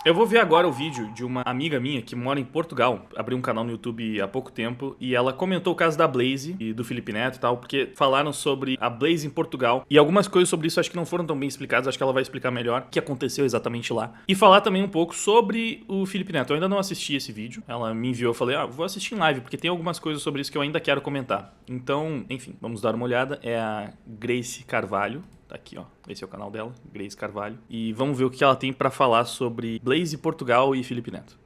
Eu vou ver agora o vídeo de uma amiga minha que mora em Portugal, abriu um canal no YouTube há pouco tempo, e ela comentou o caso da Blaze e do Felipe Neto e tal, porque falaram sobre a Blaze em Portugal, e algumas coisas sobre isso acho que não foram tão bem explicadas, acho que ela vai explicar melhor o que aconteceu exatamente lá. E falar também um pouco sobre o Felipe Neto. Eu ainda não assisti esse vídeo, ela me enviou, eu falei, vou assistir em live, porque tem algumas coisas sobre isso que eu ainda quero comentar. Então, enfim, vamos dar uma olhada. É a Grace Carvalho. Tá aqui, ó. Esse é o canal dela, Grace Carvalho. E vamos ver o que ela tem pra falar sobre Blaze, Portugal e Felipe Neto.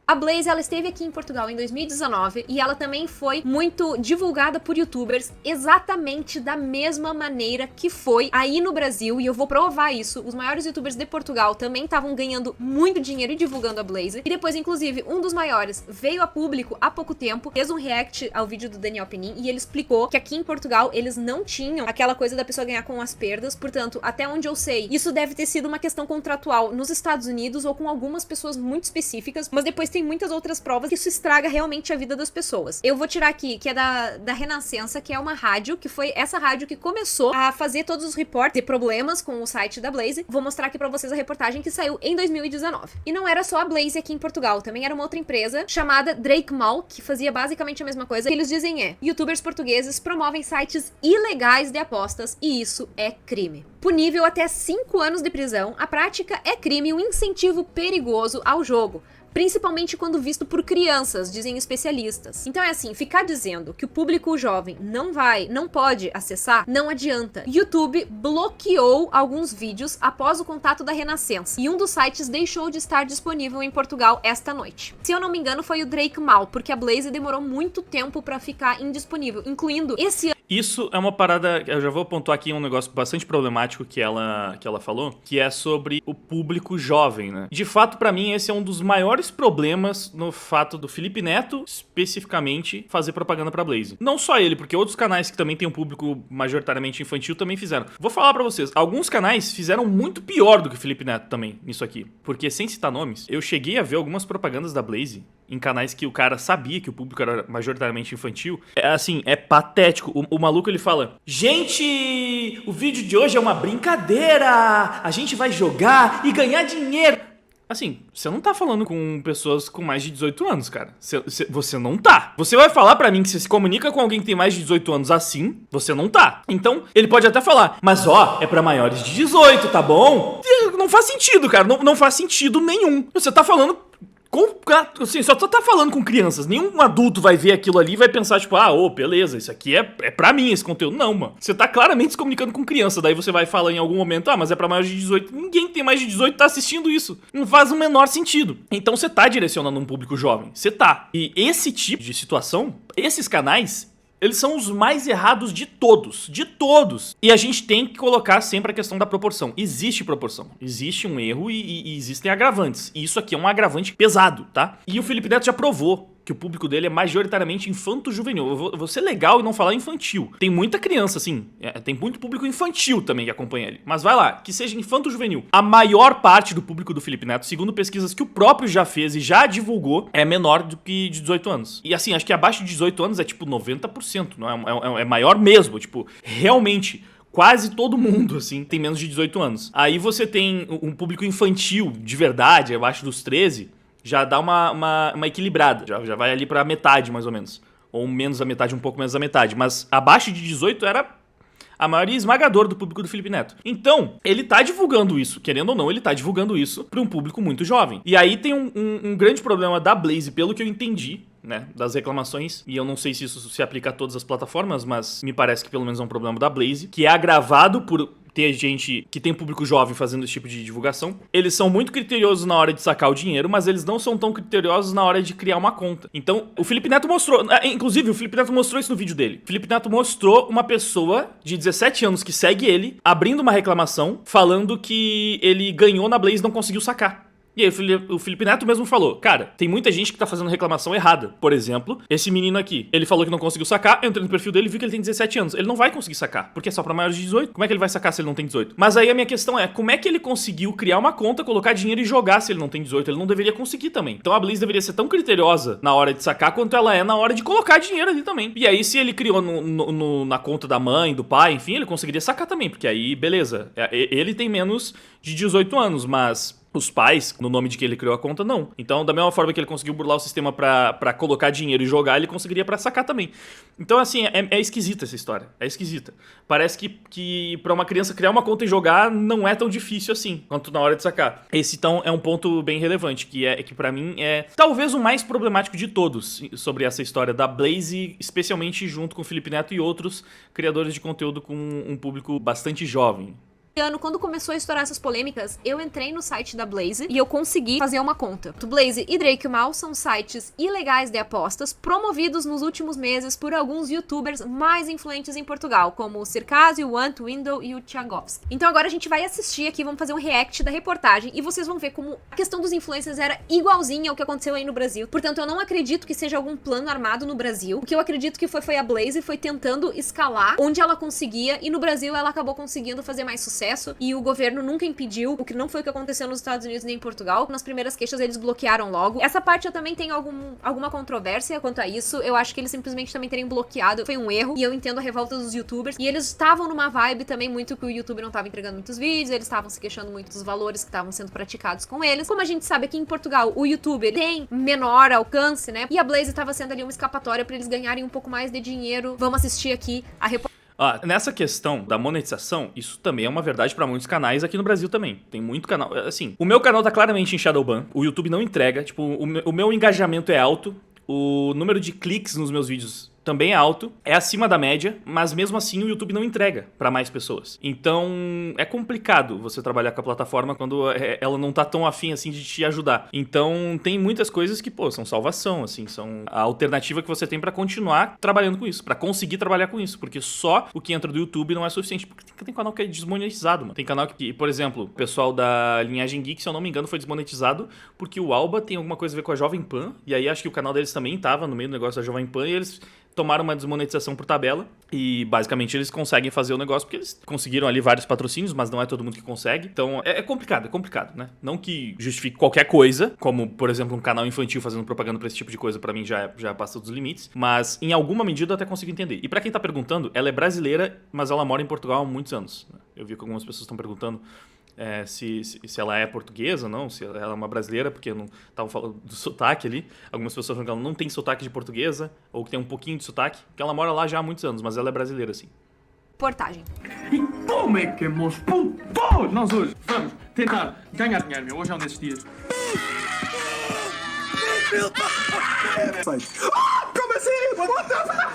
A Blaze, ela esteve aqui em Portugal em 2019 e ela também foi muito divulgada por youtubers exatamente da mesma maneira que foi aí no Brasil, e eu vou provar isso. Os maiores youtubers de Portugal também estavam ganhando muito dinheiro e divulgando a Blaze. E depois, inclusive, um dos maiores veio a público há pouco tempo, fez um react ao vídeo do Daniel Penin e ele explicou que aqui em Portugal eles não tinham aquela coisa da pessoa ganhar com as perdas. Portanto, até onde eu sei, isso deve ter sido uma questão contratual nos Estados Unidos ou com algumas pessoas muito específicas, mas depois tem muitas outras provas que isso estraga realmente a vida das pessoas. Eu vou tirar aqui, que é da Renascença, que é uma rádio, que foi essa rádio que começou a fazer todos os reportes de problemas com o site da Blaze. Vou mostrar aqui pra vocês a reportagem que saiu em 2019. E não era só a Blaze aqui em Portugal, também era uma outra empresa chamada Drake Mall, que fazia basicamente a mesma coisa. O que eles dizem é: youtubers portugueses promovem sites ilegais de apostas e isso é crime. Punível até 5 anos de prisão, a prática é crime e um incentivo perigoso ao jogo, principalmente quando visto por crianças, dizem especialistas. Então é assim, ficar dizendo que o público jovem não pode acessar, não adianta. YouTube bloqueou alguns vídeos após o contato da Renascença, e um dos sites deixou de estar disponível em Portugal esta noite. Se eu não me engano, foi o Drake Mall, porque a Blaze demorou muito tempo pra ficar indisponível, incluindo esse ano. Isso é uma parada, eu já vou pontuar aqui um negócio bastante problemático que ela falou, que é sobre o público jovem, né? De fato, pra mim, esse é um dos maiores problemas no fato do Felipe Neto, especificamente, fazer propaganda pra Blaze. Não só ele, porque outros canais que também tem um público majoritariamente infantil também fizeram. Vou falar pra vocês, alguns canais fizeram muito pior do que o Felipe Neto também, nisso aqui. Porque, sem citar nomes, eu cheguei a ver algumas propagandas da Blaze em canais que o cara sabia que o público era majoritariamente infantil. É assim, é patético. O maluco, ele fala: gente, o vídeo de hoje é uma brincadeira, a gente vai jogar e ganhar dinheiro. Assim, você não tá falando com pessoas com mais de 18 anos, cara. Você não tá. Você vai falar pra mim que você se comunica com alguém que tem mais de 18 anos assim? Você não tá. Então, ele pode até falar: mas ó, é pra maiores de 18, tá bom? Não faz sentido, cara. Não faz sentido nenhum. Você tá falando... assim, só tá falando com crianças. Nenhum adulto vai ver aquilo ali e vai pensar, tipo, beleza, isso aqui é pra mim, esse conteúdo. Não, mano. Você tá claramente se comunicando com criança. Daí você vai falar em algum momento, mas é pra maiores de 18. Ninguém que tem mais de 18 tá assistindo isso. Não faz o menor sentido. Então você tá direcionando um público jovem. Você tá. E esse tipo de situação, esses canais, eles são os mais errados de todos. De todos. E a gente tem que colocar sempre a questão da proporção. Existe proporção. Existe um erro e existem agravantes. E isso aqui é um agravante pesado, tá? E o Felipe Neto já provou que o público dele é majoritariamente infanto-juvenil. Eu vou ser legal e não falar infantil. Tem muita criança, assim. Tem muito público infantil também que acompanha ele. Mas vai lá, que seja infanto-juvenil. A maior parte do público do Felipe Neto, segundo pesquisas que o próprio já fez e já divulgou, é menor do que de 18 anos. E assim, acho que abaixo de 18 anos é tipo 90%. Não é maior mesmo. Tipo, realmente... quase todo mundo, assim, tem menos de 18 anos. Aí você tem um público infantil, de verdade, abaixo dos 13, já dá uma equilibrada. Já vai ali pra metade, mais ou menos. Ou menos da metade, um pouco menos da metade. Mas abaixo de 18 era a maioria esmagadora do público do Felipe Neto. Então, ele tá divulgando isso, querendo ou não, ele tá divulgando isso pra um público muito jovem. E aí tem um grande problema da Blaze, pelo que eu entendi, né, das reclamações, e eu não sei se isso se aplica a todas as plataformas, mas me parece que pelo menos é um problema da Blaze, que é agravado por ter gente que tem público jovem fazendo esse tipo de divulgação. Eles são muito criteriosos na hora de sacar o dinheiro, mas eles não são tão criteriosos na hora de criar uma conta. Então, o Felipe Neto mostrou, inclusive o Felipe Neto mostrou isso no vídeo dele. O Felipe Neto mostrou uma pessoa de 17 anos que segue ele, abrindo uma reclamação, falando que ele ganhou na Blaze e não conseguiu sacar. E aí o Felipe Neto mesmo falou: cara, tem muita gente que tá fazendo reclamação errada. Por exemplo, esse menino aqui, ele falou que não conseguiu sacar, eu entrei no perfil dele e vi que ele tem 17 anos. Ele não vai conseguir sacar, porque é só pra maiores de 18. Como é que ele vai sacar se ele não tem 18? Mas aí a minha questão é, como é que ele conseguiu criar uma conta, colocar dinheiro e jogar se ele não tem 18? Ele não deveria conseguir também. Então a Blaze deveria ser tão criteriosa na hora de sacar quanto ela é na hora de colocar dinheiro ali também. E aí se ele criou na conta da mãe, do pai, enfim, ele conseguiria sacar também, porque aí, beleza, ele tem menos de 18 anos, mas... Os pais, no nome de que ele criou a conta, não. Então, da mesma forma que ele conseguiu burlar o sistema pra colocar dinheiro e jogar, ele conseguiria pra sacar também. Então, assim, é esquisita essa história. É esquisita. Parece que pra uma criança criar uma conta e jogar não é tão difícil assim, quanto na hora de sacar. Esse, então, é um ponto bem relevante, que pra mim é talvez o mais problemático de todos sobre essa história da Blaze, especialmente junto com o Felipe Neto e outros criadores de conteúdo com um público bastante jovem. Ano, quando começou a estourar essas polêmicas, eu entrei no site da Blaze e eu consegui fazer uma conta. O Blaze e Drakemale são sites ilegais de apostas promovidos nos últimos meses por alguns youtubers mais influentes em Portugal, como o Circásio, o Ant, o Window e o Thiagovski. Então agora a gente vai assistir aqui, vamos fazer um react da reportagem e vocês vão ver como a questão dos influencers era igualzinha ao que aconteceu aí no Brasil. Portanto, eu não acredito que seja algum plano armado no Brasil. O que eu acredito que foi a Blaze foi tentando escalar onde ela conseguia e no Brasil ela acabou conseguindo fazer mais sucesso. E o governo nunca impediu, o que não foi o que aconteceu nos Estados Unidos nem em Portugal. Nas primeiras queixas eles bloquearam logo. Essa parte eu também tenho alguma controvérsia quanto a isso. Eu acho que eles simplesmente também terem bloqueado foi um erro. E eu entendo a revolta dos youtubers. E eles estavam numa vibe também muito que o YouTube não estava entregando muitos vídeos, eles estavam se queixando muito dos valores que estavam sendo praticados com eles. Como a gente sabe aqui em Portugal, o youtuber tem menor alcance, né? E a Blaze estava sendo ali uma escapatória para eles ganharem um pouco mais de dinheiro. Vamos assistir aqui a reportagem. Nessa questão da monetização, isso também é uma verdade pra muitos canais aqui no Brasil também. Tem muito canal, assim, o meu canal tá claramente em Shadowban, o YouTube não entrega, tipo, o meu engajamento é alto, o número de cliques nos meus vídeos também é alto, é acima da média, mas mesmo assim o YouTube não entrega pra mais pessoas. Então é complicado você trabalhar com a plataforma quando ela não tá tão afim assim de te ajudar. Então tem muitas coisas que, pô, são salvação, assim, são a alternativa que você tem pra continuar trabalhando com isso, pra conseguir trabalhar com isso, porque só o que entra do YouTube não é suficiente, porque tem canal que é desmonetizado, mano. Tem canal que, por exemplo, o pessoal da Linhagem Geek, se eu não me engano, foi desmonetizado porque o Alba tem alguma coisa a ver com a Jovem Pan, e aí acho que o canal deles também tava no meio do negócio da Jovem Pan, e eles tomaram uma desmonetização por tabela e basicamente eles conseguem fazer o negócio porque eles conseguiram ali vários patrocínios, mas não é todo mundo que consegue. Então é complicado, né? Não que justifique qualquer coisa, como por exemplo um canal infantil fazendo propaganda pra esse tipo de coisa, pra mim já passa dos limites, mas em alguma medida eu até consigo entender. E pra quem tá perguntando, ela é brasileira, mas ela mora em Portugal há muitos anos. Eu vi que algumas pessoas estão perguntando se ela é portuguesa ou não, se ela é uma brasileira, porque não estavam falando do sotaque ali. Algumas pessoas falam que ela não tem sotaque de portuguesa, ou que tem um pouquinho de sotaque, porque ela mora lá já há muitos anos, mas ela é brasileira, sim. Reportagem. E como é que, meus putos, nós hoje vamos tentar ganhar dinheiro, meu? Hoje é um desses dias. Como assim? What the fuck?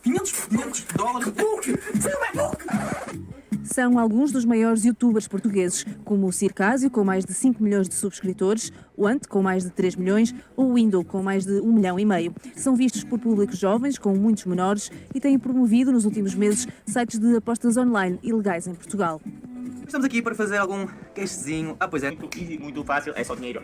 500 dólares. São alguns dos maiores youtubers portugueses, como o Circásio, com mais de 5 milhões de subscritores, o Ant, com mais de 3 milhões, ou o Window, com mais de 1,5 milhão. São vistos por públicos jovens, com muitos menores, e têm promovido nos últimos meses sites de apostas online ilegais em Portugal. Estamos aqui para fazer algum queixezinho. Pois é. Muito fácil, é só dinheiro.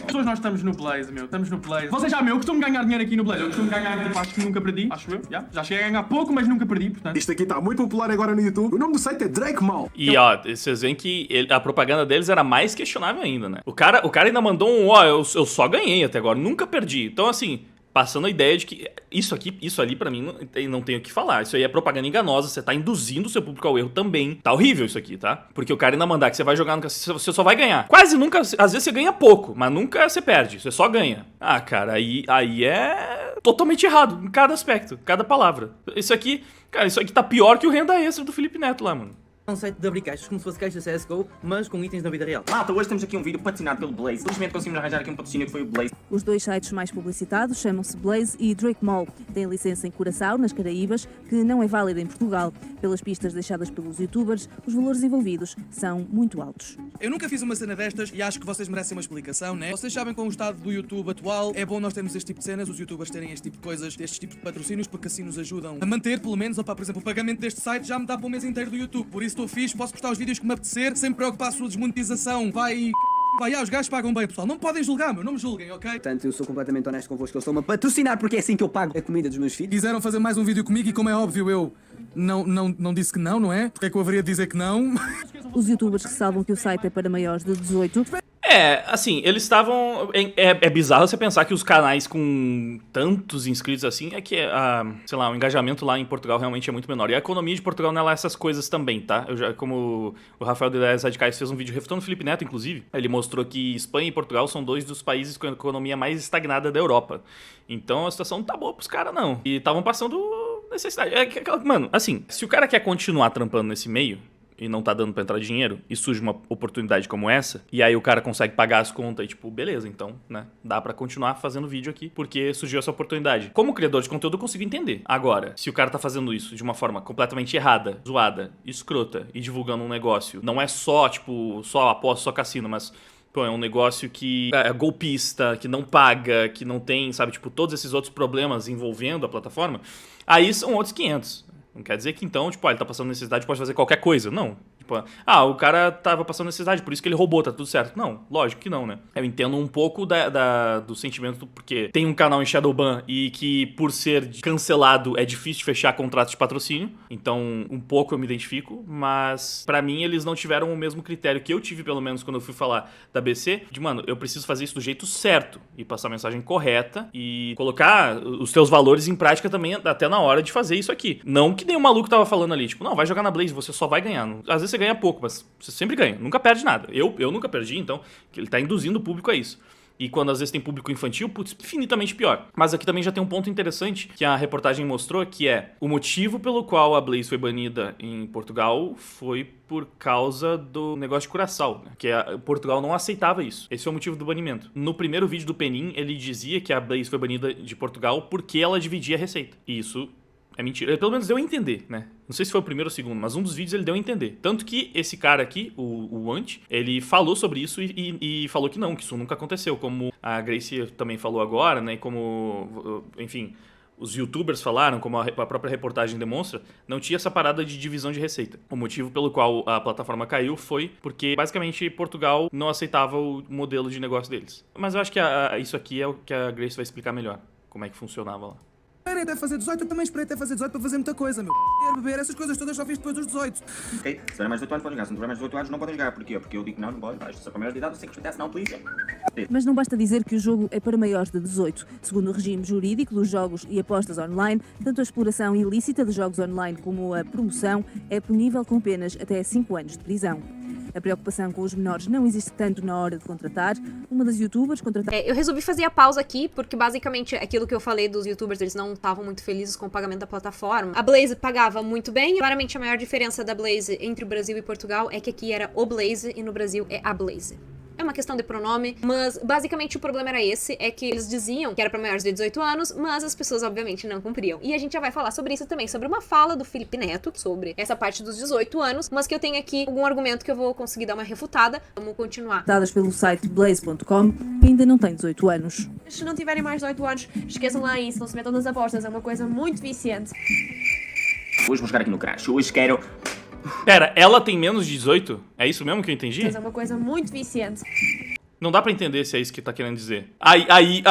Todos nós estamos no Blaze, meu. Estamos no Blaze. Vocês já, meu, eu costumo ganhar dinheiro aqui no Blaze. Eu costumo ganhar, tipo, acho que nunca perdi. Acho eu. Já cheguei a ganhar pouco, mas nunca perdi, portanto. Isto aqui está muito popular agora no YouTube. O nome do site é Drakemale. E vocês veem que a propaganda deles era mais questionável ainda, né? O cara ainda mandou eu só ganhei até agora, nunca perdi. Então, assim, passando a ideia de que isso ali pra mim não tem o que falar. Isso aí é propaganda enganosa, você tá induzindo o seu público ao erro também. Tá horrível isso aqui, tá? Porque o cara ainda mandar que você vai jogar no cassino, você só vai ganhar. Quase nunca, às vezes você ganha pouco, mas nunca você perde, você só ganha. Cara, aí é totalmente errado, em cada aspecto, cada palavra. Isso aqui tá pior que o renda extra do Felipe Neto lá, mano. Um site de abrir caixas como se fosse caixas CSGO, mas com itens da vida real. Malta, hoje temos aqui um vídeo patrocinado pelo Blaze. Felizmente conseguimos arranjar aqui um patrocínio que foi o Blaze. Os dois sites mais publicitados chamam-se Blaze e Drakemale. Têm licença em Curaçao, nas Caraíbas, que não é válida em Portugal. Pelas pistas deixadas pelos youtubers, os valores envolvidos são muito altos. Eu nunca fiz uma cena destas e acho que vocês merecem uma explicação, né? Vocês sabem com o estado do YouTube atual, é bom nós termos este tipo de cenas, os youtubers terem este tipo de coisas, estes tipos de patrocínios, porque assim nos ajudam a manter, pelo menos, por exemplo, o pagamento deste site já me dá para o mês inteiro do YouTube. Por isso estou fixe, posso postar os vídeos que me apetecer, sem preocupar a sua desmonetização. Os gajos pagam bem, pessoal. Não me podem julgar, meu. Não me julguem, ok? Portanto, eu sou completamente honesto convosco. Eu estou-me a patrocinar porque é assim que eu pago a comida dos meus filhos. Quiseram fazer mais um vídeo comigo e, como é óbvio, eu não disse que não é? Porque é que eu haveria de dizer que não? Os youtubers ressalvam que o site é para maiores de 18. Assim, eles estavam... É bizarro você pensar que os canais com tantos inscritos assim, é que, sei lá, o engajamento lá em Portugal realmente é muito menor. E a economia de Portugal não é lá essas coisas também, tá? Como o Rafael de Ideias Radicais fez um vídeo refutando o Felipe Neto, inclusive, ele mostrou que Espanha e Portugal são 2 dos países com a economia mais estagnada da Europa. Então a situação não tá boa pros caras, não. E estavam passando necessidade. Mano, assim, se o cara quer continuar trampando nesse meio... e não tá dando pra entrar dinheiro, e surge uma oportunidade como essa, e aí o cara consegue pagar as contas e tipo, beleza, então, né, dá pra continuar fazendo vídeo aqui, porque surgiu essa oportunidade. Como criador de conteúdo eu consigo entender. Agora, se o cara tá fazendo isso de uma forma completamente errada, zoada, escrota, e divulgando um negócio, não é só, tipo, só aposta, só cassino, mas... Pô, é um negócio que é golpista, que não paga, que não tem, sabe, tipo, todos esses outros problemas envolvendo a plataforma, aí são outros 500. Não quer dizer que então, tipo, ele tá passando necessidade, pode fazer qualquer coisa. Não. Tipo, o cara tava passando necessidade, por isso que ele roubou, tá tudo certo. Não, lógico que não, né? Eu entendo um pouco do sentimento, porque tem um canal em Shadowban e que, por ser cancelado, é difícil de fechar contratos de patrocínio. Então, um pouco eu me identifico, mas pra mim eles não tiveram o mesmo critério que eu tive, pelo menos, quando eu fui falar da BC, de, mano, eu preciso fazer isso do jeito certo e passar a mensagem correta e colocar os teus valores em prática também até na hora de fazer isso aqui. Não que nem o maluco tava falando ali, tipo, não, vai jogar na Blaze, você só vai ganhar. Às vezes você ganha pouco, mas você sempre ganha, nunca perde nada. Eu nunca perdi, então ele tá induzindo o público a isso. E quando às vezes tem público infantil, putz, infinitamente pior. Mas aqui também já tem um ponto interessante que a reportagem mostrou, que é o motivo pelo qual a Blaze foi banida em Portugal foi por causa do negócio de Curaçao, né? Que Portugal não aceitava isso. Esse foi o motivo do banimento. No primeiro vídeo do Penin, ele dizia que a Blaze foi banida de Portugal porque ela dividia a receita. E isso... é mentira. Pelo menos deu a entender, né? Não sei se foi o primeiro ou o segundo, mas um dos vídeos ele deu a entender. Tanto que esse cara aqui, o Ant, ele falou sobre isso e falou que não, que isso nunca aconteceu. Como a Gracie também falou agora, né? E como, enfim, os youtubers falaram, como a própria reportagem demonstra, não tinha essa parada de divisão de receita. O motivo pelo qual a plataforma caiu foi porque, basicamente, Portugal não aceitava o modelo de negócio deles. Mas eu acho que isso aqui é o que a Gracie vai explicar melhor, como é que funcionava lá. Esperei até fazer 18, eu também esperei até fazer 18 para fazer muita coisa, meu. Beber, essas coisas todas só fiz depois dos 18. Ok, se tiver mais de 18 anos podem jogar, se não tiver mais de 18 anos não podem jogar. Porquê? Porque eu digo que não pode, se a maior de idade você tem que respeitar, senão a polícia. Mas não basta dizer que o jogo é para maiores de 18. Segundo o regime jurídico dos jogos e apostas online, tanto a exploração ilícita de jogos online como a promoção é punível com penas até 5 anos de prisão. A preocupação com os menores não existe tanto na hora de contratar. Uma das youtubers contratou... Eu resolvi fazer a pausa aqui, porque basicamente aquilo que eu falei dos youtubers, eles não estavam muito felizes com o pagamento da plataforma. A Blaze pagava muito bem. Claramente a maior diferença da Blaze entre o Brasil e Portugal é que aqui era o Blaze e no Brasil é a Blaze. É uma questão de pronome, mas basicamente o problema era esse, é que eles diziam que era para maiores de 18 anos, mas as pessoas obviamente não cumpriam. E a gente já vai falar sobre isso também, sobre uma fala do Felipe Neto, sobre essa parte dos 18 anos, mas que eu tenho aqui algum argumento que eu vou conseguir dar uma refutada. Vamos continuar. Dadas pelo site blaze.com, ainda não tem 18 anos. Se não tiverem mais de 18 anos, esqueçam lá isso, não se metam nas apostas, é uma coisa muito viciante. Hoje vou jogar aqui no Crash, hoje quero... Pera, ela tem menos de 18? É isso mesmo que eu entendi? Mas é uma coisa muito viciante. Não dá pra entender se é isso que tá querendo dizer. Aí,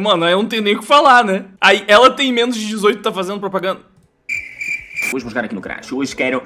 mano, eu não tenho nem o que falar, né? Aí, ela tem menos de 18 e tá fazendo propaganda. Hoje vou jogar aqui no Crash, hoje quero...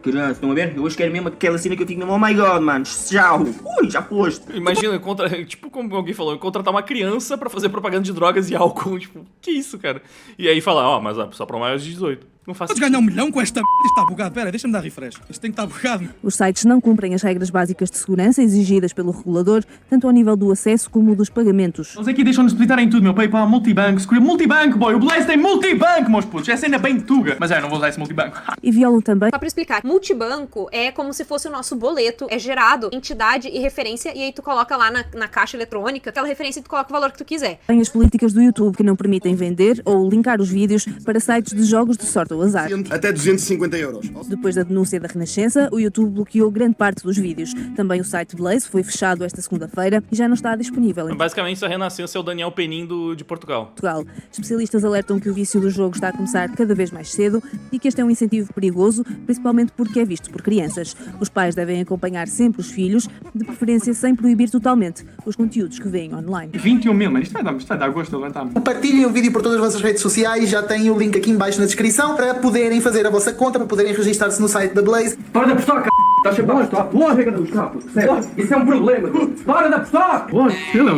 Caramba, estão a ver? Eu hoje quero mesmo aquela cena que eu fico no oh my god, mano, tchau. Ui, já foste. Imagina, tipo como alguém falou, contratar uma criança pra fazer propaganda de drogas e álcool, tipo, que isso, cara? E aí falar, mas só pra maiores de 18. Não faz Podes ganhar 1 milhão com esta merda? Isto está bugado. Pera, deixa-me dar refresh. Isto tem que estar bugado. Os sites não cumprem as regras básicas de segurança exigidas pelo regulador, tanto ao nível do acesso como dos pagamentos. Eles aqui deixam-nos splitar em tudo, meu PayPal, multibanco, escolher multibanco, boy. O Blaze tem multibanco, meus putos. Essa ainda é bem tuga. Mas não vou usar esse multibanco. E violam também... Só pra explicar, multibanco é como se fosse o nosso boleto, é gerado entidade e referência, e aí tu coloca lá na caixa eletrônica, aquela referência e tu coloca o valor que tu quiser. Tem as políticas do YouTube que não permitem vender ou linkar os vídeos para sites de jogos de sorte ou azar. Até 250 euros. Depois da denúncia da Renascença, o YouTube bloqueou grande parte dos vídeos. Também o site Blaze foi fechado esta segunda-feira e já não está disponível em Basicamente, a Renascença é o Daniel Penin de Portugal. Portugal. Especialistas alertam que o vício do jogo está a começar cada vez mais cedo e que este é um incentivo perigoso, principalmente porque é visto por crianças. Os pais devem acompanhar sempre os filhos, de preferência sem proibir totalmente os conteúdos que veem online. 21 mil, mano, isto vai dar gosto de levantar-me. Partilhem o vídeo por todas as vossas redes sociais, já têm o link aqui em baixo na descrição para poderem fazer a vossa conta, para poderem registrar-se no site da Blaze. Para de apostar, c***! Estás sempre a apostar. Porra, regra do chapo. Sério, isso é um problema. Para de apostar.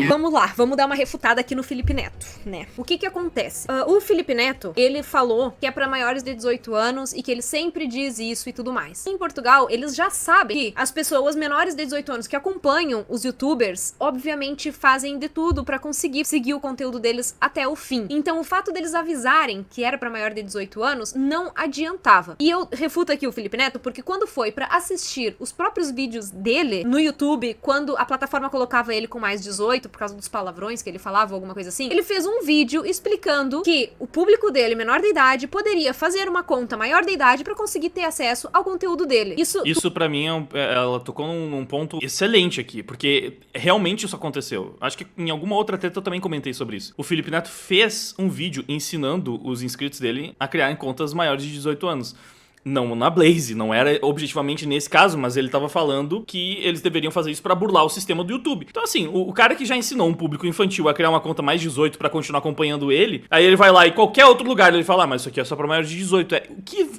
Vamos lá, vamos dar uma refutada aqui no Felipe Neto, né? O que acontece? O Felipe Neto, ele falou que é pra maiores de 18 anos e que ele sempre diz isso e tudo mais. Em Portugal, eles já sabem que as pessoas menores de 18 anos que acompanham os youtubers, obviamente fazem de tudo pra conseguir seguir o conteúdo deles até o fim. Então, o fato deles avisarem que era pra maior de 18 anos não adiantava. E eu refuto aqui o Felipe Neto porque quando foi pra assistir os próprios vídeos dele no YouTube, quando a plataforma colocava ele com mais 18, por causa dos palavrões que ele falava ou alguma coisa assim, ele fez um vídeo explicando que o público dele, menor de idade, poderia fazer uma conta maior de idade pra conseguir ter acesso ao conteúdo dele. Isso pra mim, ela tocou num ponto excelente aqui, porque realmente isso aconteceu. Acho que em alguma outra treta eu também comentei sobre isso. O Felipe Neto fez um vídeo ensinando os inscritos dele a criarem contas maiores de 18 anos. Não na Blaze, não era objetivamente nesse caso, mas ele tava falando que eles deveriam fazer isso pra burlar o sistema do YouTube. Então assim, o cara que já ensinou um público infantil a criar uma conta mais 18 pra continuar acompanhando ele, aí ele vai lá e qualquer outro lugar ele fala, mas isso aqui é só pra maiores de 18.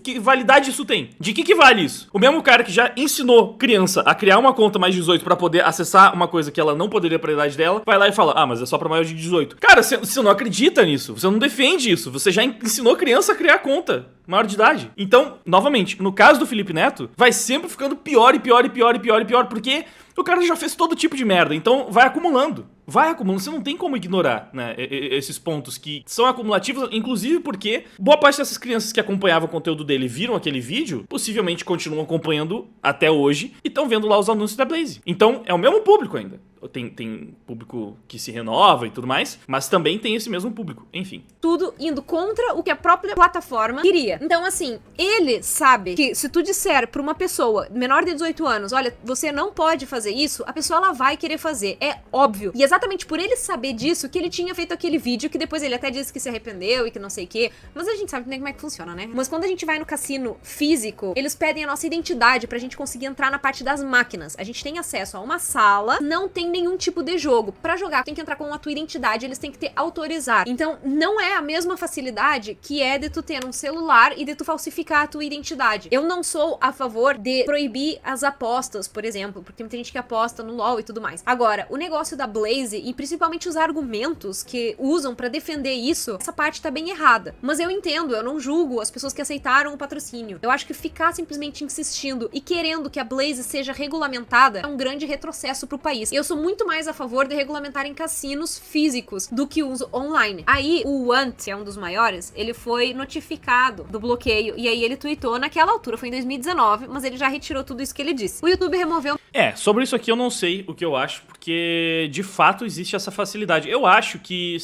Que validade isso tem? De que vale isso? O mesmo cara que já ensinou criança a criar uma conta mais 18 pra poder acessar uma coisa que ela não poderia pra idade dela, vai lá e fala, mas é só pra maiores de 18. Cara, você não acredita nisso, você não defende isso, você já ensinou criança a criar conta maior de idade. Então, novamente, no caso do Felipe Neto, vai sempre ficando pior e pior e pior e pior e pior, porque o cara já fez todo tipo de merda. Então, vai acumulando. Você não tem como ignorar, né, esses pontos que são acumulativos, inclusive porque boa parte dessas crianças que acompanhavam o conteúdo dele viram aquele vídeo, possivelmente continuam acompanhando até hoje e estão vendo lá os anúncios da Blaze. Então, é o mesmo público ainda. Tem público que se renova e tudo mais, mas também tem esse mesmo público, enfim. Tudo indo contra o que a própria plataforma queria. Então, assim, ele sabe que se tu disser pra uma pessoa menor de 18 anos, olha, você não pode fazer isso, a pessoa ela vai querer fazer, é óbvio. E exatamente por ele saber disso que ele tinha feito aquele vídeo, que depois ele até disse que se arrependeu e que não sei o quê, mas a gente sabe nem como é que funciona, né? Mas quando a gente vai no cassino físico, eles pedem a nossa identidade pra gente conseguir entrar na parte das máquinas. A gente tem acesso a uma sala, não tem nenhum tipo de jogo. Pra jogar, tem que entrar com a tua identidade, eles têm que te autorizar. Então, não é a mesma facilidade que é de tu ter um celular e de tu falsificar a tua identidade. Eu não sou a favor de proibir as apostas, por exemplo, porque tem gente que aposta no LoL e tudo mais. Agora, o negócio da Blaze e principalmente os argumentos que usam pra defender isso, essa parte tá bem errada. Mas eu entendo, eu não julgo as pessoas que aceitaram o patrocínio. Eu acho que ficar simplesmente insistindo e querendo que a Blaze seja regulamentada é um grande retrocesso pro país. Eu sou muito mais a favor de regulamentarem cassinos físicos do que os online. Aí, o Want, que é um dos maiores, ele foi notificado do bloqueio, e aí ele tweetou naquela altura, foi em 2019, mas ele já retirou tudo isso que ele disse. O YouTube removeu... Sobre isso aqui eu não sei o que eu acho, porque de fato existe essa facilidade. Eu acho que,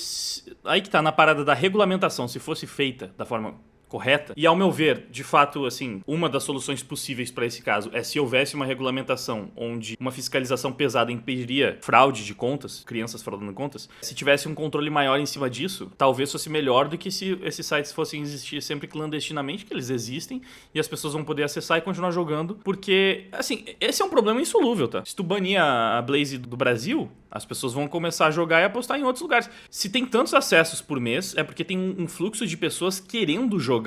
aí que tá na parada da regulamentação, se fosse feita da forma correta. E ao meu ver, de fato, assim, uma das soluções possíveis para esse caso é se houvesse uma regulamentação onde uma fiscalização pesada impediria fraude de contas, crianças fraudando contas. Se tivesse um controle maior em cima disso, talvez fosse melhor do que se esses sites fossem existir sempre clandestinamente, que eles existem, e as pessoas vão poder acessar e continuar jogando, porque, assim, esse é um problema insolúvel, tá? Se tu banir a Blaze do Brasil, as pessoas vão começar a jogar e apostar em outros lugares. Se tem tantos acessos por mês, é porque tem um fluxo de pessoas querendo jogar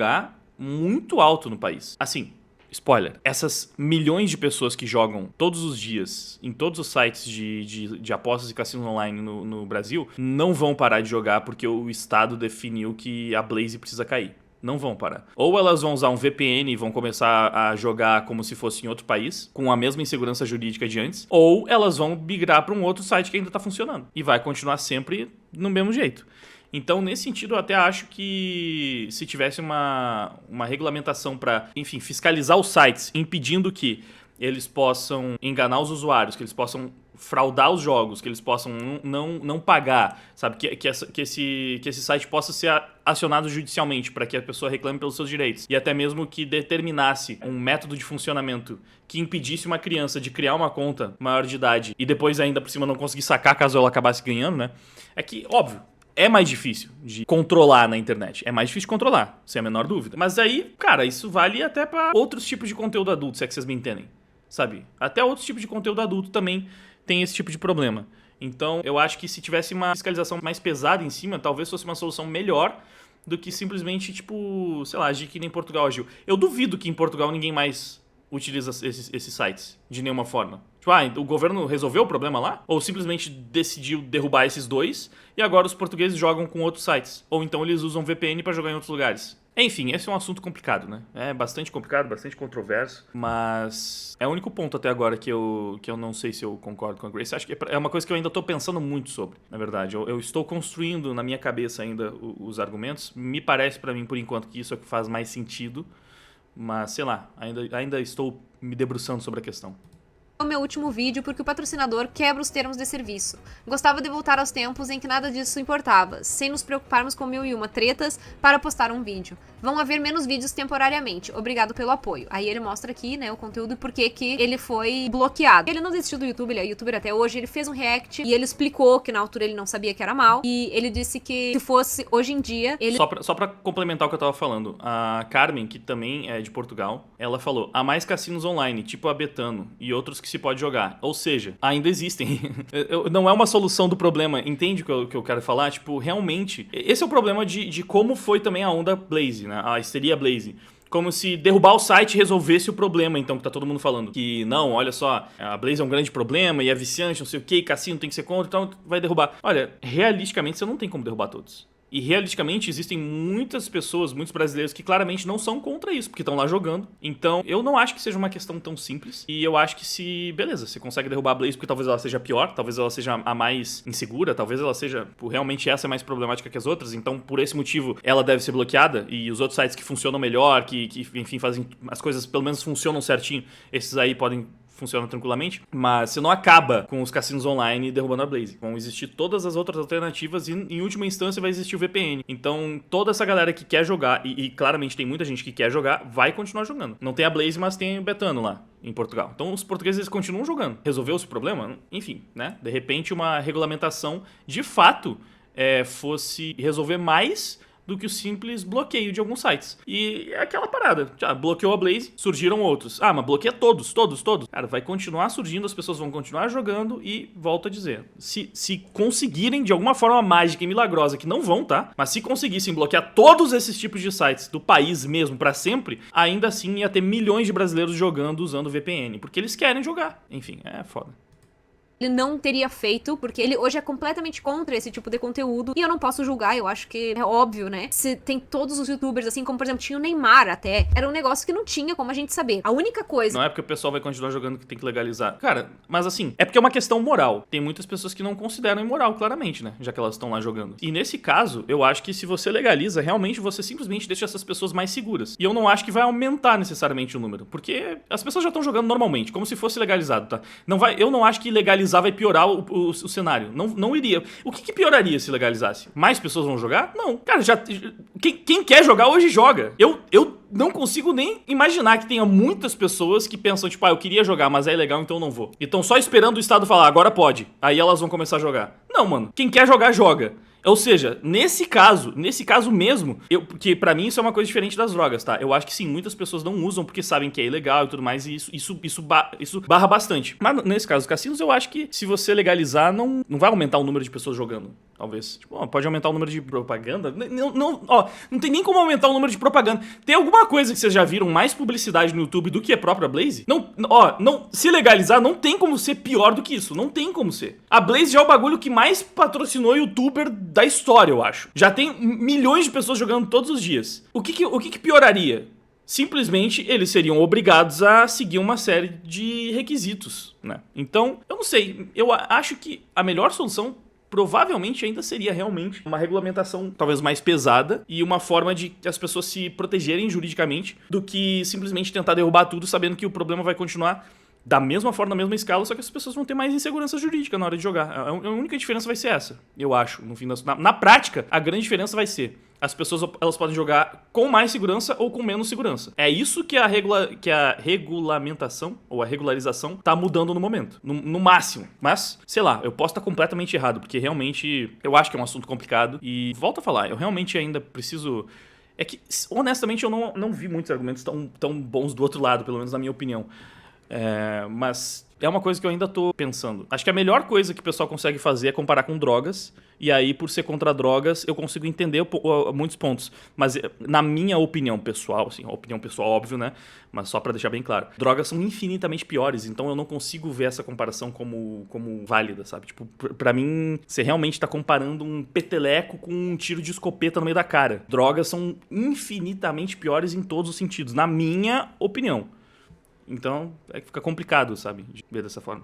muito alto no país. Assim, spoiler, essas milhões de pessoas que jogam todos os dias em todos os sites de apostas e cassinos online no Brasil não vão parar de jogar porque o Estado definiu que a Blaze precisa cair. Não vão parar. Ou elas vão usar um VPN e vão começar a jogar como se fosse em outro país, com a mesma insegurança jurídica de antes, ou elas vão migrar para um outro site que ainda está funcionando. E vai continuar sempre no mesmo jeito. Então, nesse sentido, eu até acho que se tivesse uma regulamentação para, enfim, fiscalizar os sites, impedindo que eles possam enganar os usuários, que eles possam fraudar os jogos, que eles possam não pagar, sabe? Que esse site possa ser acionado judicialmente para que a pessoa reclame pelos seus direitos. E até mesmo que determinasse um método de funcionamento que impedisse uma criança de criar uma conta maior de idade e depois ainda por cima não conseguir sacar caso ela acabasse ganhando, né? É que, óbvio, é mais difícil de controlar na internet. É mais difícil de controlar, sem a menor dúvida. Mas aí, cara, isso vale até para outros tipos de conteúdo adulto, se é que vocês me entendem, sabe? Até outros tipos de conteúdo adulto também tem esse tipo de problema. Então, eu acho que se tivesse uma fiscalização mais pesada em cima, talvez fosse uma solução melhor do que simplesmente, tipo, sei lá, agir que nem Portugal agiu. Eu duvido que em Portugal ninguém mais utiliza esses sites de nenhuma forma. Tipo, o governo resolveu o problema lá? Ou simplesmente decidiu derrubar esses dois e agora os portugueses jogam com outros sites? Ou então eles usam VPN pra jogar em outros lugares? Enfim, esse é um assunto complicado, né? É bastante complicado, bastante controverso, mas é o único ponto até agora que eu não sei se eu concordo com a Grace. Acho que é uma coisa que eu ainda tô pensando muito sobre, na verdade. Eu estou construindo na minha cabeça ainda os argumentos. Me parece pra mim, por enquanto, que isso é o que faz mais sentido, mas sei lá, ainda estou me debruçando sobre a questão. O meu último vídeo porque o patrocinador quebra os termos de serviço. Gostava de voltar aos tempos em que nada disso importava, sem nos preocuparmos com 1001 tretas para postar um vídeo. Vão haver menos vídeos temporariamente. Obrigado pelo apoio. Aí ele mostra aqui, né, o conteúdo e por que ele foi bloqueado. Ele não desistiu do YouTube, ele é youtuber até hoje, ele fez um react e ele explicou que na altura ele não sabia que era mal. E ele disse que se fosse hoje em dia, ele... Só pra complementar o que eu tava falando, a Carmen, que também é de Portugal, ela falou, há mais cassinos online, tipo a Betano, e outros que se pode jogar. Ou seja, ainda existem. Não é uma solução do problema, entende o que eu quero falar? Tipo, realmente, esse é o problema de como foi também a onda Blaze, né? A histeria Blaze. Como se derrubar o site resolvesse o problema, então, que tá todo mundo falando. Que não, olha só, a Blaze é um grande problema e é viciante, não sei o que, cassino tem que ser contra, então vai derrubar. Olha, realisticamente você não tem como derrubar todos. E realisticamente existem muitas pessoas, muitos brasileiros que claramente não são contra isso, porque estão lá jogando. Então eu não acho que seja uma questão tão simples. E eu acho que beleza, você consegue derrubar a Blaze porque talvez ela seja pior, talvez ela seja a mais insegura, talvez ela seja, realmente essa é mais problemática que as outras. Então por esse motivo ela deve ser bloqueada. E os outros sites que funcionam melhor, que enfim fazem as coisas pelo menos funcionam certinho, esses aí podem funcionam tranquilamente, mas você não acaba com os cassinos online derrubando a Blaze. Vão existir todas as outras alternativas e, em última instância, vai existir o VPN. Então, toda essa galera que quer jogar, e claramente tem muita gente que quer jogar, vai continuar jogando. Não tem a Blaze, mas tem o Betano lá, em Portugal. Então, os portugueses continuam jogando. Resolveu esse problema? Enfim, né? De repente, uma regulamentação, de fato, fosse resolver mais do que o simples bloqueio de alguns sites. E é aquela parada. Já bloqueou a Blaze, surgiram outros. Mas bloqueia todos. Cara, vai continuar surgindo, as pessoas vão continuar jogando e, volto a dizer, se conseguirem de alguma forma mágica e milagrosa, que não vão, tá? Mas se conseguissem bloquear todos esses tipos de sites do país mesmo pra sempre, ainda assim ia ter milhões de brasileiros jogando usando VPN, porque eles querem jogar. Enfim, é foda. Ele não teria feito, porque ele hoje é completamente contra esse tipo de conteúdo. E eu não posso julgar, eu acho que é óbvio, né? Se tem todos os youtubers, assim, como por exemplo, tinha o Neymar até. Era um negócio que não tinha como a gente saber. A única coisa... Não é porque o pessoal vai continuar jogando que tem que legalizar. Cara, mas assim, é porque é uma questão moral. Tem muitas pessoas que não consideram imoral, claramente, né? Já que elas estão lá jogando. E nesse caso, eu acho que se você legaliza, realmente você simplesmente deixa essas pessoas mais seguras. E eu não acho que vai aumentar necessariamente o número. Porque as pessoas já estão jogando normalmente, como se fosse legalizado, tá? Eu não acho que legalizar vai piorar o cenário. Não iria. O que pioraria se legalizasse? Mais pessoas vão jogar? Não. Cara, quem quer jogar hoje joga. Eu não consigo nem imaginar que tenha muitas pessoas que pensam, tipo, eu queria jogar, mas é ilegal, então eu não vou. E estão só esperando o Estado falar, agora pode. Aí elas vão começar a jogar. Não, mano. Quem quer jogar, joga. Ou seja, nesse caso mesmo, porque pra mim isso é uma coisa diferente das drogas, tá? Eu acho que sim, muitas pessoas não usam porque sabem que é ilegal e tudo mais, e isso barra bastante. Mas nesse caso dos cassinos, eu acho que se você legalizar, não vai aumentar o número de pessoas jogando. Talvez. Tipo, pode aumentar o número de propaganda. Não tem nem como aumentar o número de propaganda. Tem alguma coisa que vocês já viram mais publicidade no YouTube do que a própria Blaze? Se legalizar, não tem como ser pior do que isso. Não tem como ser. A Blaze já é o bagulho que mais patrocinou youtuber da história, eu acho. Já tem milhões de pessoas jogando todos os dias. O que pioraria? Simplesmente eles seriam obrigados a seguir uma série de requisitos, né? Então, eu não sei. Eu acho que a melhor solução provavelmente ainda seria realmente uma regulamentação talvez mais pesada e uma forma de as pessoas se protegerem juridicamente do que simplesmente tentar derrubar tudo sabendo que o problema vai continuar da mesma forma, na mesma escala, só que as pessoas vão ter mais insegurança jurídica na hora de jogar. A única diferença vai ser essa, eu acho. No fim na prática, a grande diferença vai ser as pessoas elas podem jogar com mais segurança ou com menos segurança. É isso que a regulamentação ou a regularização tá mudando no momento. No máximo. Mas, sei lá, eu posso estar completamente errado, porque realmente eu acho que é um assunto complicado. E volto a falar, eu realmente ainda preciso... É que, honestamente, eu não vi muitos argumentos tão bons do outro lado, pelo menos na minha opinião. Mas é uma coisa que eu ainda tô pensando. Acho que a melhor coisa que o pessoal consegue fazer é comparar com drogas. E aí, por ser contra drogas, eu consigo entender muitos pontos. Mas, na minha opinião pessoal, assim, opinião pessoal, óbvio, né? Mas só pra deixar bem claro. Drogas são infinitamente piores, então eu não consigo ver essa comparação como válida, sabe? Tipo, pra mim, você realmente tá comparando um peteleco com um tiro de escopeta no meio da cara. Drogas são infinitamente piores em todos os sentidos, na minha opinião. Então, fica complicado, sabe, de ver dessa forma.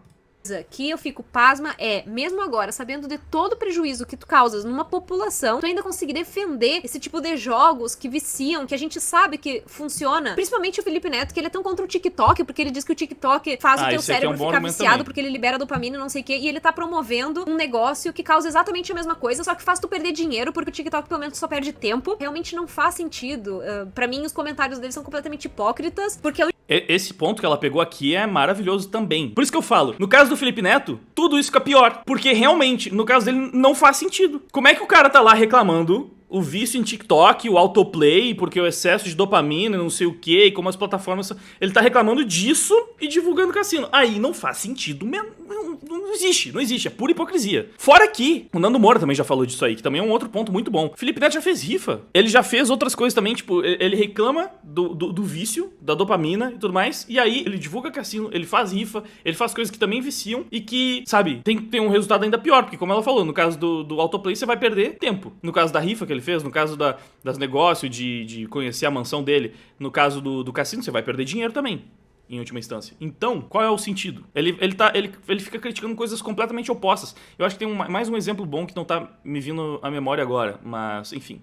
Que eu fico pasma mesmo agora, sabendo de todo o prejuízo que tu causas numa população, tu ainda conseguir defender esse tipo de jogos que viciam, que a gente sabe que funciona. Principalmente o Felipe Neto, que ele é tão contra o TikTok, porque ele diz que o TikTok faz o teu cérebro ficar viciado, também. Porque ele libera dopamina e não sei o quê, e ele tá promovendo um negócio que causa exatamente a mesma coisa, só que faz tu perder dinheiro, porque o TikTok pelo menos só perde tempo. Realmente não faz sentido. Pra mim, os comentários dele são completamente hipócritas, porque esse ponto que ela pegou aqui é maravilhoso também. Por isso que eu falo, no caso do Felipe Neto, tudo isso fica pior. Porque realmente, no caso dele, não faz sentido. Como é que o cara tá lá reclamando o vício em TikTok, o autoplay, porque o excesso de dopamina, não sei o que, e como as plataformas... Ele tá reclamando disso e divulgando cassino. Aí não faz sentido mesmo. Não existe. É pura hipocrisia. Fora que, o Nando Moura também já falou disso aí, que também é um outro ponto muito bom. O Felipe Neto já fez rifa. Ele já fez outras coisas também, tipo, ele reclama do vício, da dopamina e tudo mais, e aí ele divulga cassino, ele faz rifa, ele faz coisas que também viciam e que, sabe, tem um resultado ainda pior, porque como ela falou, no caso do autoplay você vai perder tempo. No caso da rifa que ele fez, no caso das negócios, de conhecer a mansão dele, no caso do cassino, você vai perder dinheiro também, em última instância. Então, qual é o sentido? Ele fica criticando coisas completamente opostas. Eu acho que tem mais um exemplo bom que não tá me vindo à memória agora, mas, enfim.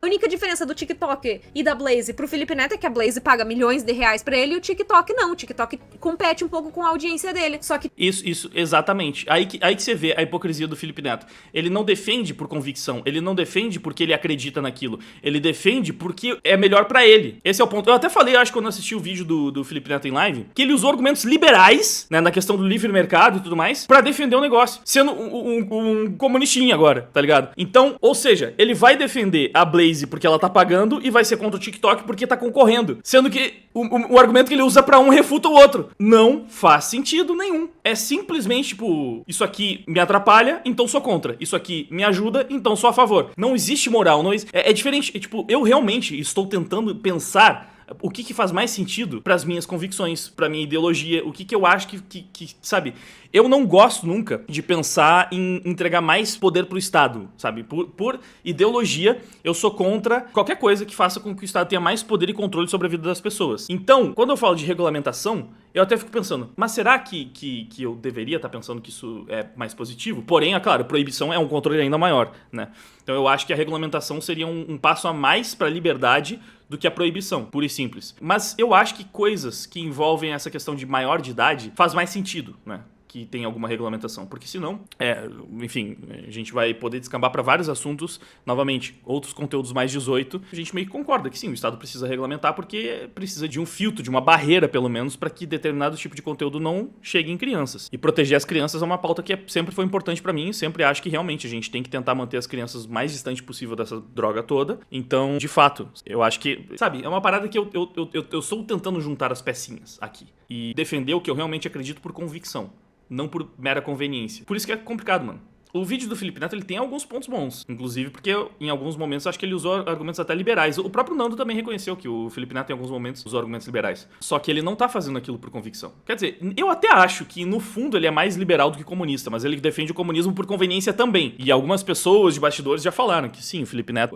A única diferença do TikTok e da Blaze pro Felipe Neto é que a Blaze paga milhões de reais pra ele e o TikTok não. O TikTok compete um pouco com a audiência dele. Só que... Isso, exatamente. Aí que você vê a hipocrisia do Felipe Neto. Ele não defende por convicção. Ele não defende porque ele acredita naquilo. Ele defende porque é melhor pra ele. Esse é o ponto. Eu até falei, acho que quando eu assisti o vídeo do Felipe Neto em live, que ele usou argumentos liberais, né, na questão do livre mercado e tudo mais, pra defender o negócio. Sendo um comunistinha agora, tá ligado? Então, ou seja, ele vai defender a Blaze porque ela tá pagando e vai ser contra o TikTok porque tá concorrendo. Sendo que o argumento que ele usa pra um refuta o outro. Não faz sentido nenhum. É simplesmente, tipo, isso aqui me atrapalha, então sou contra. Isso aqui me ajuda, então sou a favor. Não existe moral. É diferente. Tipo, eu realmente estou tentando pensar o que faz mais sentido pras minhas convicções, pra minha ideologia, o que eu acho que sabe... Eu não gosto nunca de pensar em entregar mais poder pro Estado, sabe? Por ideologia, eu sou contra qualquer coisa que faça com que o Estado tenha mais poder e controle sobre a vida das pessoas. Então, quando eu falo de regulamentação, eu até fico pensando, mas será que eu deveria estar pensando que isso é mais positivo? Porém, é claro, proibição é um controle ainda maior, né? Então eu acho que a regulamentação seria um passo a mais pra liberdade do que a proibição, pura e simples. Mas eu acho que coisas que envolvem essa questão de maior de idade faz mais sentido, né? Que tem alguma regulamentação, porque senão, enfim, a gente vai poder descambar para vários assuntos, novamente, outros conteúdos mais 18, a gente meio que concorda que sim, o Estado precisa regulamentar porque precisa de um filtro, de uma barreira, pelo menos, para que determinado tipo de conteúdo não chegue em crianças. E proteger as crianças é uma pauta que sempre foi importante para mim, sempre acho que realmente a gente tem que tentar manter as crianças o mais distante possível dessa droga toda. Então, de fato, eu acho que, sabe, é uma parada que eu estou tentando juntar as pecinhas aqui e defender o que eu realmente acredito por convicção, não por mera conveniência. Por isso que é complicado, mano. O vídeo do Felipe Neto, ele tem alguns pontos bons. Inclusive porque, em alguns momentos, acho que ele usou argumentos até liberais. O próprio Nando também reconheceu que o Felipe Neto, em alguns momentos, usou argumentos liberais. Só que ele não tá fazendo aquilo por convicção. Quer dizer, eu até acho que, no fundo, ele é mais liberal do que comunista, mas ele defende o comunismo por conveniência também. E algumas pessoas de bastidores já falaram que, sim, o Felipe Neto,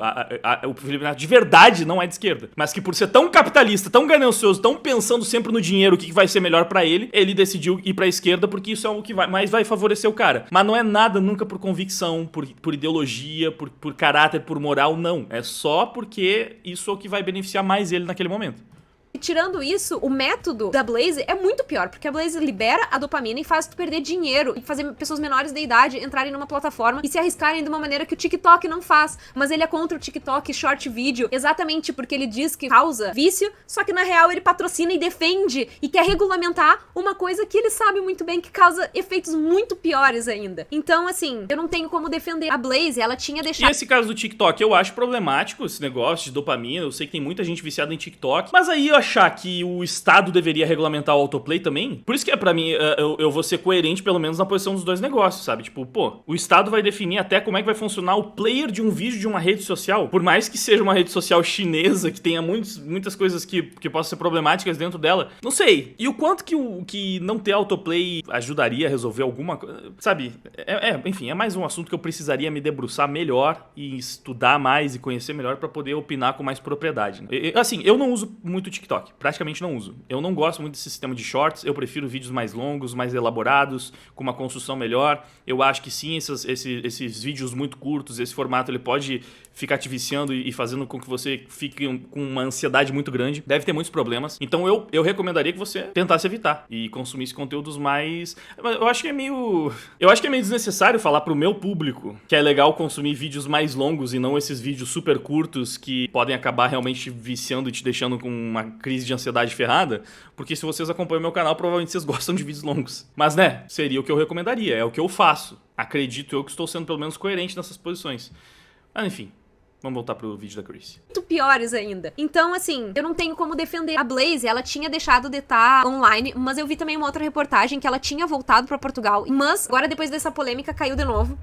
o Felipe Neto de verdade não é de esquerda. Mas que por ser tão capitalista, tão ganancioso, tão pensando sempre no dinheiro, o que vai ser melhor pra ele, ele decidiu ir pra esquerda porque isso é o que mais vai favorecer o cara. Mas não é nada nunca por convicção, por ideologia, por caráter, por moral, não. É só porque isso é o que vai beneficiar mais ele naquele momento. E tirando isso, o método da Blaze é muito pior, porque a Blaze libera a dopamina e faz tu perder dinheiro e fazer pessoas menores de idade entrarem numa plataforma e se arriscarem de uma maneira que o TikTok não faz. Mas ele é contra o TikTok short video, exatamente porque ele diz que causa vício, só que na real ele patrocina e defende e quer regulamentar uma coisa que ele sabe muito bem que causa efeitos muito piores ainda. Então, assim, eu não tenho como defender a Blaze, ela tinha deixado... E esse caso do TikTok, eu acho problemático esse negócio de dopamina, eu sei que tem muita gente viciada em TikTok, mas aí eu achar que o Estado deveria regulamentar o autoplay também, por isso que pra mim, eu vou ser coerente pelo menos na posição dos dois negócios, sabe? Tipo, pô, o Estado vai definir até como é que vai funcionar o player de um vídeo de uma rede social, por mais que seja uma rede social chinesa, que tenha muitas coisas que possam ser problemáticas dentro dela, não sei. E o quanto que não ter autoplay ajudaria a resolver alguma coisa, sabe? Enfim, é mais um assunto que eu precisaria me debruçar melhor e estudar mais e conhecer melhor pra poder opinar com mais propriedade, né? Assim, eu não uso muito TikTok, praticamente não uso. Eu não gosto muito desse sistema de shorts, eu prefiro vídeos mais longos, mais elaborados, com uma construção melhor. Eu acho que sim, esses vídeos muito curtos, esse formato, ele pode ficar te viciando e fazendo com que você fique com uma ansiedade muito grande. Deve ter muitos problemas. Então eu recomendaria que você tentasse evitar e consumisse conteúdos mais... Eu acho que é meio desnecessário falar pro meu público que é legal consumir vídeos mais longos e não esses vídeos super curtos que podem acabar realmente viciando e te deixando com uma crise de ansiedade ferrada, porque se vocês acompanham meu canal, provavelmente vocês gostam de vídeos longos. Mas, né, seria o que eu recomendaria, é o que eu faço. Acredito eu que estou sendo pelo menos coerente nessas posições. Mas, enfim, vamos voltar pro vídeo da Chris. Muito piores ainda. Então, assim, eu não tenho como defender. A Blaze, ela tinha deixado de estar online, mas eu vi também uma outra reportagem que ela tinha voltado pra Portugal. Mas, agora depois dessa polêmica, caiu de novo.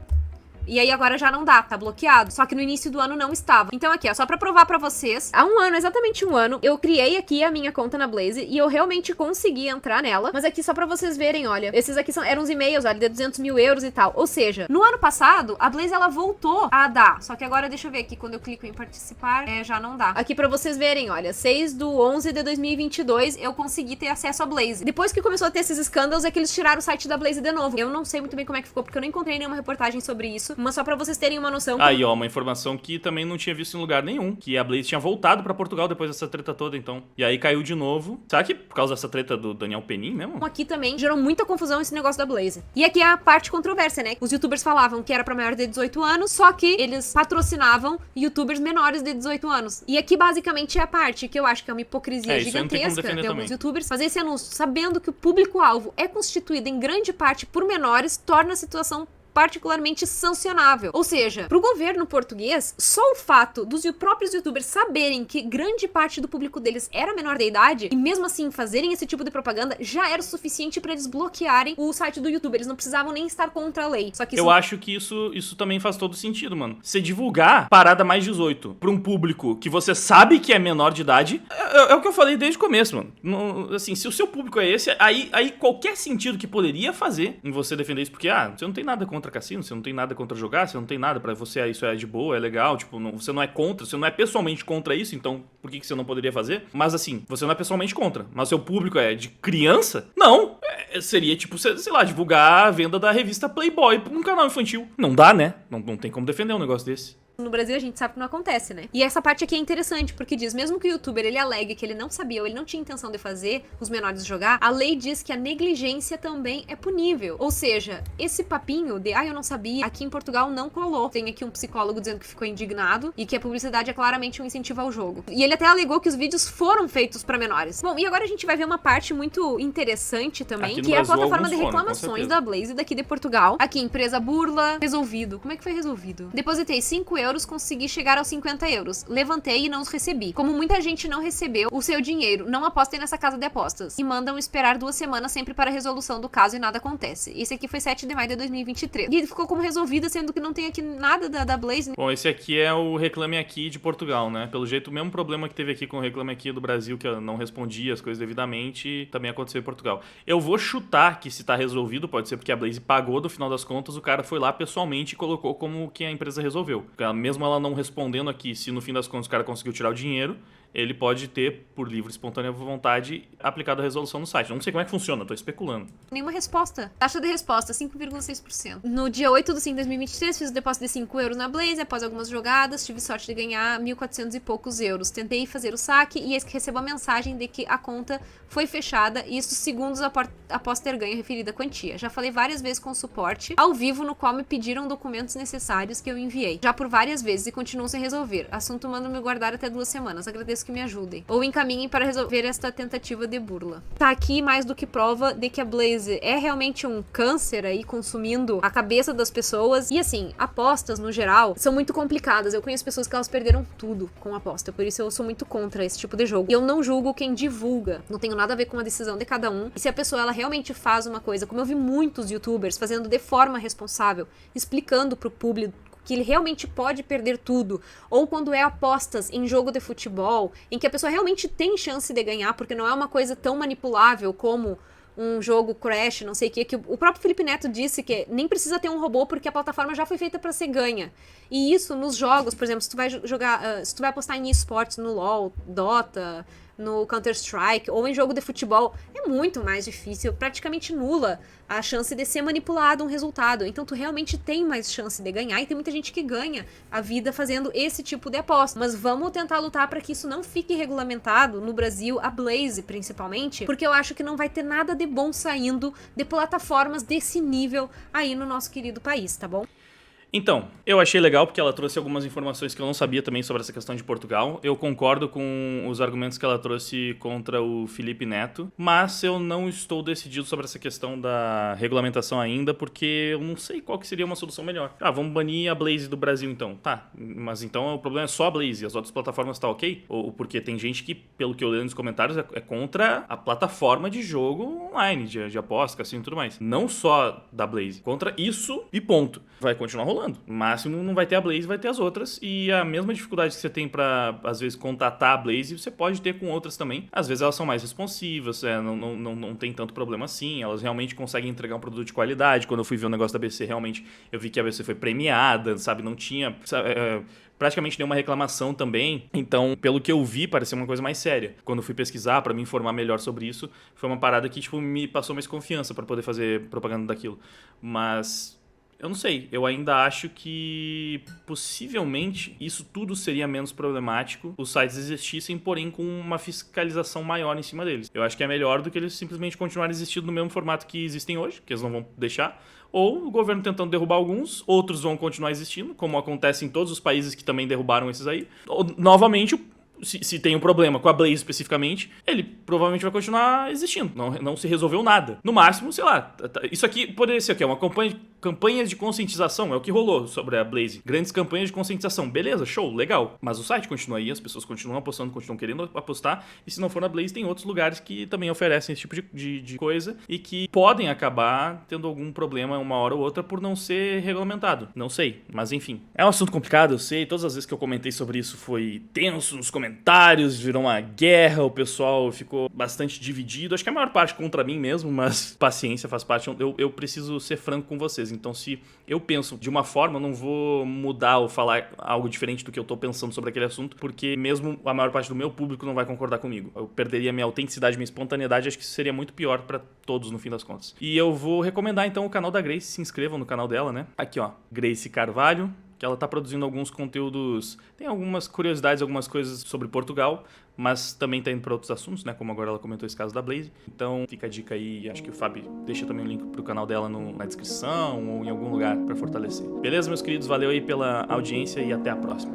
E aí agora já não dá, tá bloqueado. Só que no início do ano não estava. Então aqui, ó, só pra provar pra vocês, há um ano, exatamente um ano, eu criei aqui a minha conta na Blaze e eu realmente consegui entrar nela. Mas aqui só pra vocês verem, olha, esses aqui eram os e-mails, olha, de 200 mil euros e tal. Ou seja, no ano passado, a Blaze, ela voltou a dar. Só que agora, deixa eu ver aqui, quando eu clico em participar, já não dá. Aqui pra vocês verem, olha, 6/11/2022, eu consegui ter acesso à Blaze. Depois que começou a ter esses escândalos, é que eles tiraram o site da Blaze de novo. Eu não sei muito bem como é que ficou, porque eu não encontrei nenhuma reportagem sobre isso. Mas só pra vocês terem uma noção... Aí, ó, uma informação que também não tinha visto em lugar nenhum, que a Blaze tinha voltado pra Portugal depois dessa treta toda, então. E aí caiu de novo. Será que por causa dessa treta do Daniel Penin mesmo? Aqui também gerou muita confusão esse negócio da Blaze. E aqui é a parte controversa, né? Os youtubers falavam que era pra maior de 18 anos, só que eles patrocinavam youtubers menores de 18 anos. E aqui, basicamente, é a parte que eu acho que é uma hipocrisia gigantesca de alguns youtubers. Fazer esse anúncio sabendo que o público-alvo é constituído em grande parte por menores, torna a situação particularmente sancionável. Ou seja, pro governo português, só o fato dos próprios youtubers saberem que grande parte do público deles era menor de idade, e mesmo assim fazerem esse tipo de propaganda, já era o suficiente pra eles bloquearem o site do YouTube. Eles não precisavam nem estar contra a lei. Só que eu acho que isso também faz todo sentido, mano. Você divulgar parada mais 18 pra um público que você sabe que é menor de idade, é o que eu falei desde o começo, mano. Assim, se o seu público é esse, aí qualquer sentido que poderia fazer em você defender isso, porque, você não tem nada contra cassino, você não tem nada contra jogar, você não tem nada pra você, isso é de boa, é legal, tipo, você não é contra, você não é pessoalmente contra isso, então por que você não poderia fazer? Mas assim, você não é pessoalmente contra, mas seu público é de criança? Não! Seria tipo, sei lá, divulgar a venda da revista Playboy num canal infantil. Não dá, né? Não tem como defender um negócio desse. No Brasil a gente sabe que não acontece, né? E essa parte aqui é interessante, porque diz, mesmo que o youtuber ele alegue que ele não sabia ou ele não tinha intenção de fazer os menores jogar, a lei diz que a negligência também é punível. Ou seja, esse papinho de, eu não sabia, aqui em Portugal não colou. Tem aqui um psicólogo dizendo que ficou indignado e que a publicidade é claramente um incentivo ao jogo. E ele até alegou que os vídeos foram feitos pra menores. Bom, e agora a gente vai ver uma parte muito interessante também, que é a plataforma de reclamações da Blaze daqui de Portugal. Aqui, empresa burla, resolvido. Como é que foi resolvido? Depositei 5 euros, consegui chegar aos 50 euros. Levantei e não os recebi. Como muita gente não recebeu o seu dinheiro, não apostem nessa casa de apostas. E mandam esperar 2 semanas sempre para a resolução do caso e nada acontece. Esse aqui foi 7 de maio de 2023. E ele ficou como resolvido, sendo que não tem aqui nada da Blaze. Bom, esse aqui é o Reclame Aqui de Portugal, né? Pelo jeito, o mesmo problema que teve aqui com o Reclame Aqui do Brasil, que eu não respondia as coisas devidamente, também aconteceu em Portugal. Eu vou chutar que se tá resolvido, pode ser porque a Blaze pagou, no final das contas, o cara foi lá pessoalmente e colocou como que a empresa resolveu. Mesmo ela não respondendo aqui, se no fim das contas o cara conseguiu tirar o dinheiro, ele pode ter, por livre e espontânea vontade, aplicado a resolução no site. Eu não sei como é que funciona, tô especulando. Nenhuma resposta. Taxa de resposta, 5,6%. No dia 8/5/2023, fiz o depósito de 5 euros na Blaze, após algumas jogadas, tive sorte de ganhar 1.400 e poucos euros. Tentei fazer o saque e eis que recebo a mensagem de que a conta foi fechada, e isso segundos após ter ganho a referida quantia. Já falei várias vezes com o suporte, ao vivo, no qual me pediram documentos necessários que eu enviei. Já por várias vezes e continuam sem resolver. Assunto mando me guardar até 2 semanas. Agradeço vocês que me ajudem. Ou encaminhem para resolver esta tentativa de burla. Tá aqui mais do que prova de que a Blaze é realmente um câncer aí consumindo a cabeça das pessoas. E assim, apostas no geral são muito complicadas. Eu conheço pessoas que elas perderam tudo com aposta, por isso eu sou muito contra esse tipo de jogo. E eu não julgo quem divulga, não tenho nada a ver com a decisão de cada um. E se a pessoa ela realmente faz uma coisa, como eu vi muitos youtubers fazendo de forma responsável, explicando pro público que ele realmente pode perder tudo, ou quando é apostas em jogo de futebol, em que a pessoa realmente tem chance de ganhar, porque não é uma coisa tão manipulável como um jogo Crash, não sei o que o próprio Felipe Neto disse que nem precisa ter um robô porque a plataforma já foi feita para ser ganha. E isso nos jogos, por exemplo, se tu vai jogar, se tu vai apostar em esportes no LoL, Dota, no Counter-Strike ou em jogo de futebol, é muito mais difícil, praticamente nula a chance de ser manipulado um resultado. Então tu realmente tem mais chance de ganhar e tem muita gente que ganha a vida fazendo esse tipo de aposta. Mas vamos tentar lutar para que isso não fique regulamentado no Brasil, a Blaze principalmente, porque eu acho que não vai ter nada de bom saindo de plataformas desse nível aí no nosso querido país, tá bom? Então, eu achei legal porque ela trouxe algumas informações que eu não sabia também sobre essa questão de Portugal. Eu concordo com os argumentos que ela trouxe contra o Felipe Neto, mas eu não estou decidido sobre essa questão da regulamentação ainda, porque eu não sei qual que seria uma solução melhor. Ah, vamos banir a Blaze do Brasil então. Tá, mas então o problema é só a Blaze, as outras plataformas tá ok? Ou porque tem gente que, pelo que eu leio nos comentários, é contra a plataforma de jogo online, de aposta, cassino e tudo mais. Não só da Blaze, contra isso e ponto. Vai continuar rolando. No máximo não vai ter a Blaze, vai ter as outras. E a mesma dificuldade que você tem pra, às vezes, contatar a Blaze, você pode ter com outras também. Às vezes elas são mais responsivas, não tem tanto problema assim. Elas realmente conseguem entregar um produto de qualidade. Quando eu fui ver o negócio da ABC, realmente eu vi que a ABC foi premiada, sabe? Não tinha praticamente nenhuma reclamação também. Então, pelo que eu vi, parecia uma coisa mais séria. Quando eu fui pesquisar pra me informar melhor sobre isso, foi uma parada que, tipo, me passou mais confiança pra poder fazer propaganda daquilo. Mas eu não sei, eu ainda acho que possivelmente isso tudo seria menos problemático, os sites existissem, porém com uma fiscalização maior em cima deles. Eu acho que é melhor do que eles simplesmente continuarem existindo no mesmo formato que existem hoje, que eles não vão deixar, ou o governo tentando derrubar alguns, outros vão continuar existindo, como acontece em todos os países que também derrubaram esses aí. Ou, novamente, se tem um problema com a Blaze especificamente, ele provavelmente vai continuar existindo. Não se resolveu nada. No máximo, sei lá, isso aqui poderia ser o quê? Uma campanha de conscientização, é o que rolou sobre a Blaze. Grandes campanhas de conscientização. Beleza, show, legal. Mas o site continua aí, as pessoas continuam apostando, continuam querendo apostar, e se não for na Blaze, tem outros lugares que também oferecem esse tipo de coisa e que podem acabar tendo algum problema uma hora ou outra por não ser regulamentado. Não sei, mas enfim. É um assunto complicado, eu sei. Todas as vezes que eu comentei sobre isso foi tenso nos comentários, virou uma guerra, o pessoal ficou bastante dividido. Acho que a maior parte contra mim mesmo, mas paciência, faz parte. Eu preciso ser franco com vocês. Então, se eu penso de uma forma, eu não vou mudar ou falar algo diferente do que eu tô pensando sobre aquele assunto, porque mesmo a maior parte do meu público não vai concordar comigo. Eu perderia minha autenticidade, minha espontaneidade, acho que isso seria muito pior pra todos no fim das contas. E eu vou recomendar então o canal da Grace, se inscrevam no canal dela, né? Aqui, ó, Grace Carvalho, que ela tá produzindo alguns conteúdos, tem algumas curiosidades, algumas coisas sobre Portugal, mas também tá indo pra outros assuntos, né, como agora ela comentou esse caso da Blaze. Então fica a dica aí, acho que o Fábio deixa também o link pro canal dela na descrição ou em algum lugar pra fortalecer. Beleza, meus queridos? Valeu aí pela audiência e até a próxima.